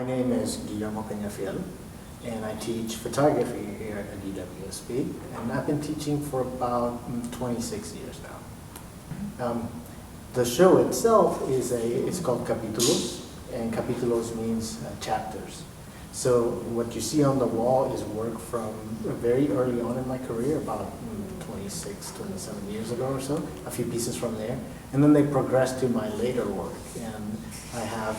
My name is Guillermo Peñafiel, and I teach photography here at UWSP, and I've been teaching for about 26 years now. The show itself it's called Capitulos, and Capitulos means chapters. So what you see on the wall is work from very early on in my career, about 26, 27 years ago or so, a few pieces from there. And then they progress to my later work. And I have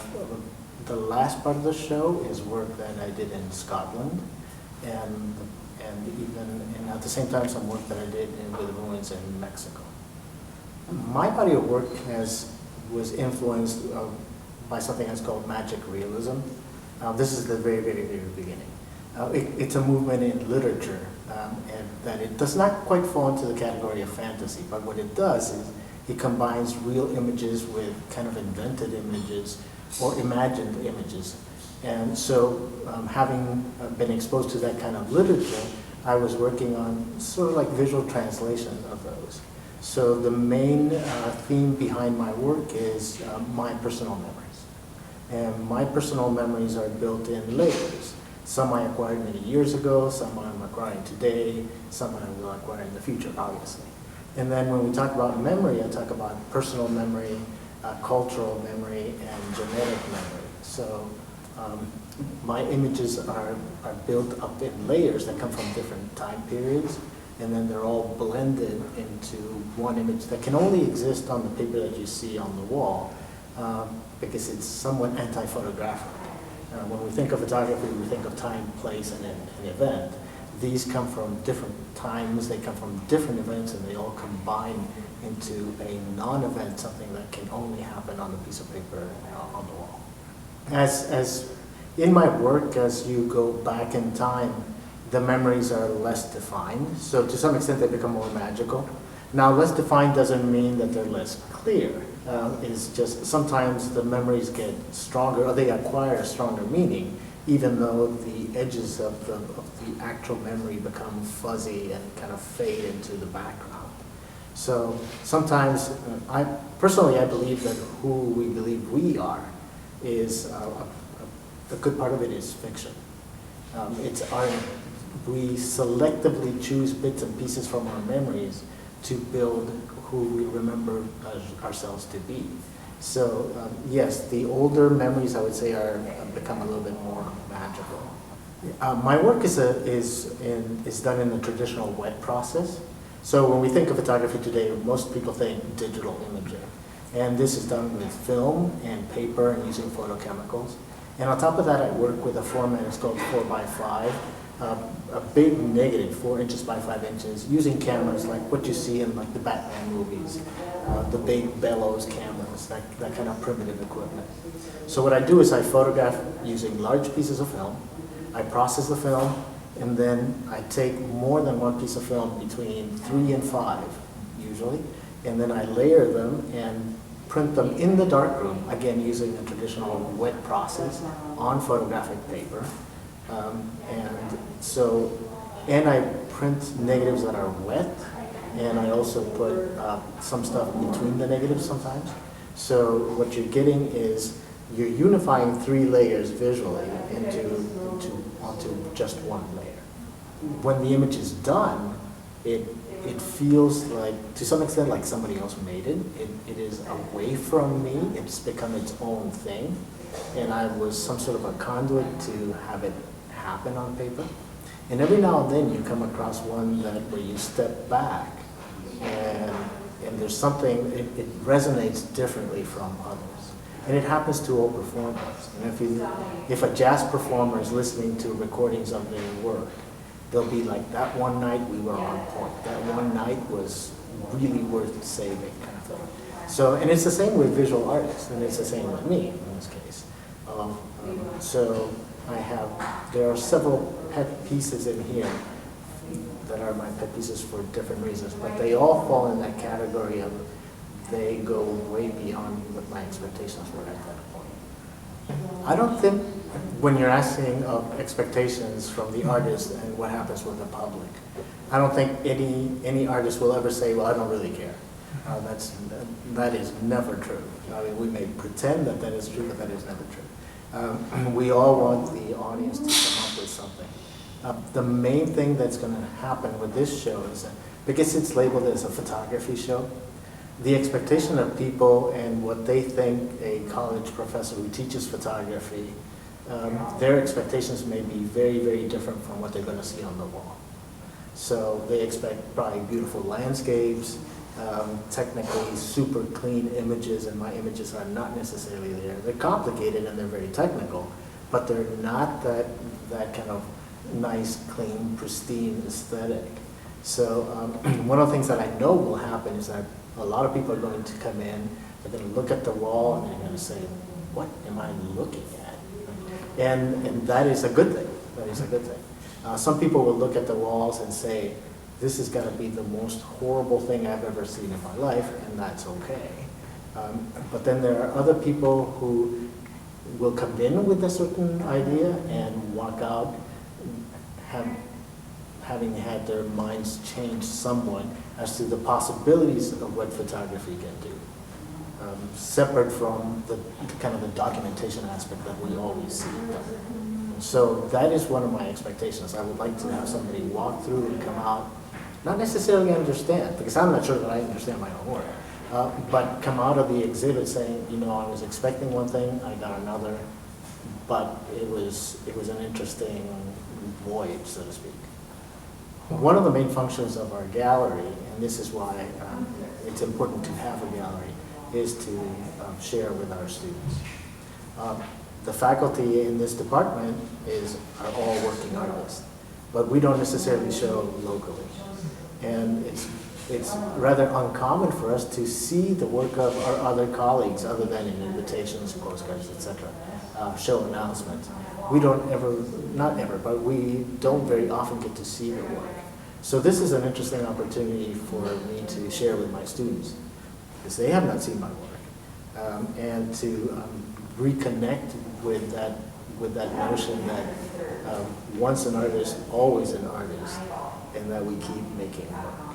the last part of the show is work that I did in Scotland, and at the same time some work that I did with ruins in Mexico. My body of work was influenced by something that's called magic realism. This is the very, very, very beginning. It's a movement in literature, and that it does not quite fall into the category of fantasy, but what it does is it combines real images with kind of invented images or imagined images. And so having been exposed to that kind of literature, I was working on sort of like visual translation of those. So the main theme behind my work is my personal memories. And my personal memories are built in layers. Some I acquired many years ago, some I'm acquiring today, some I will acquire in the future, obviously. And then when we talk about memory, I talk about personal memory, cultural memory, and genetic memory. So my images are built up in layers that come from different time periods, and then they're all blended into one image that can only exist on the paper that you see on the wall, because it's somewhat anti-photographic. When we think of photography, we think of time, place, and an event. These come from different times, they come from different events, and they all combine into a non-event, something that can only happen on a piece of paper on the wall. As in my work, as you go back in time, the memories are less defined, so to some extent they become more magical. Now, less defined doesn't mean that they're less clear. It's just sometimes the memories get stronger, or they acquire a stronger meaning, even though the edges of the actual memory become fuzzy and kind of fade into the background. So sometimes, I believe that who we believe we are is, a good part of it is fiction. We selectively choose bits and pieces from our memories to build who we remember ourselves to be. So yes, the older memories, I would say, become a little bit more magical. My work is done in the traditional wet process. So when we think of photography today, most people think digital imaging. And this is done with film and paper and using photochemicals. And on top of that, I work with a format that's called 4x5. A big negative, 4 inches by 5 inches, using cameras like what you see in like the Batman movies, the big bellows cameras, that kind of primitive equipment. So what I do is I photograph using large pieces of film, I process the film, and then I take more than one piece of film, between 3 and 5 usually, and then I layer them and print them in the darkroom, again using the traditional wet process on photographic paper. And I print negatives that are wet, and I also put some stuff between the negatives sometimes. So what you're getting is you're unifying 3 layers visually onto just one layer. When the image is done, it feels like, to some extent, like somebody else made it. It is away from me. It's become its own thing, and I was some sort of a conduit to have it happen on paper. And every now and then you come across one where you step back and there's something, it resonates differently from others. And it happens to all performers. And if a jazz performer is listening to recordings of their work, they'll be like, that one night we were on point. That one night was really worth saving, kind of thing. So, and it's the same with visual artists, and it's the same with me in this case. So there are several pet pieces in here that are my pet pieces for different reasons, but they all fall in that category of they go way beyond what my expectations were at that point. I don't think, when you're asking of expectations from the artist and what happens with the public, I don't think any artist will ever say, well, I don't really care. That is never true. I mean, we may pretend that is true, but that is never true. We all want the audience to come up with something. The main thing that's going to happen with this show is that because it's labeled as a photography show, the expectation of people and what they think a college professor who teaches photography, their expectations may be very, very different from what they're going to see on the wall. So they expect probably beautiful landscapes, technically super clean images, and my images are not necessarily there. They're complicated and they're very technical, but they're not that kind of nice, clean, pristine aesthetic. So one of the things that I know will happen is that a lot of people are going to come in, they're going to look at the wall, and they're going to say, what am I looking at? And that is a good thing. That is a good thing. Some people will look at the walls and say, this is going to be the most horrible thing I've ever seen in my life, and that's okay. But then there are other people who will come in with a certain idea and walk out having had their minds changed somewhat as to the possibilities of what photography can do, separate from the kind of the documentation aspect that we always see. So that is one of my expectations. I would like to have somebody walk through and come out, not necessarily understand, because I'm not sure that I understand my own work, but come out of the exhibit saying, you know, I was expecting one thing, I got another, but it was an interesting voyage, so to speak. One of the main functions of our gallery, and this is why it's important to have a gallery, is to share with our students. The faculty in this department are all working artists, but we don't necessarily show locally. And it's rather uncommon for us to see the work of our other colleagues, other than in invitations, postcards, etc., show announcements. We don't ever, not ever, but we don't very often get to see their work. So this is an interesting opportunity for me to share with my students, because they have not seen my work, and to reconnect with that notion that once an artist, always an artist, and that we keep making work.